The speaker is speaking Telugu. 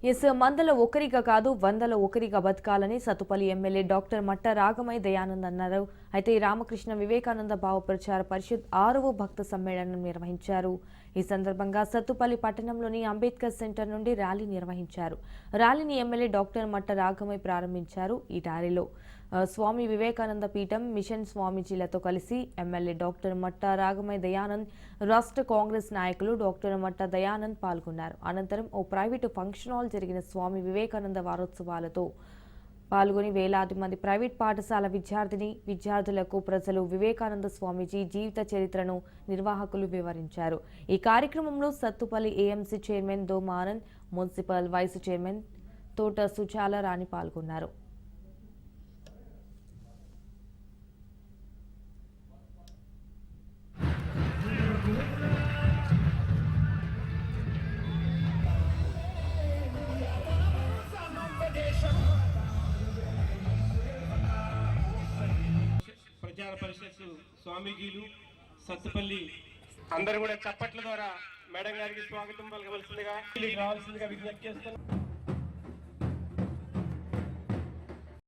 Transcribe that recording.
ఎస్ మందల ఒకరిగా కాదు వందల ఒకరిగా బతకాలని సత్తుపల్లి ఎమ్మెల్యే డాక్టర్ మట్ట రాగమయ్య దయానంద్ అన్నారు. అయితే రామకృష్ణ వివేకానంద భావ ప్రచార పరిషత్ 6వ భక్త సమ్మేళనం నిర్వహించారు. ఈ సందర్భంగా సత్తుపల్లి పట్టణంలోని అంబేద్కర్ సెంటర్ నుండి ర్యాలీ నిర్వహించారు. ర్యాలీని ఎమ్మెల్యే డాక్టర్ మట్ట రాగమయ్య ప్రారంభించారు. ఈ ర్యాలీలో స్వామి వివేకానంద పీఠం మిషన్ స్వామీజీలతో కలిసి ఎమ్మెల్యే డాక్టర్ మట్ట రాగమయ్య దయానంద్, రాష్ట్ర కాంగ్రెస్ నాయకులు డాక్టర్ మట్ట దయానంద్ పాల్గొన్నారు. అనంతరం ఓ ప్రైవేటు ఫంక్షన్ హాల్ జరిగిన స్వామి వివేకానంద వారోత్సవాలతో పాల్గొని వేలాది మంది ప్రైవేట్ పాఠశాల విద్యార్థులకు ప్రజలు వివేకానంద స్వామీజీ జీవిత చరిత్రను నిర్వాహకులు వివరించారు. ఈ కార్యక్రమంలో Sathupalli AMC chairman Domanand, municipal vice chairman Thota Suchala రాణి పాల్గొన్నారు. ప్రచార పరిషత్ స్వామీజీలు సత్తుపల్లి అందరూ కూడా చప్పట్ల ద్వారా మేడం గారికి స్వాగతం పలకవలసిందిగా విజ్ఞప్తి చేస్తున్నారు.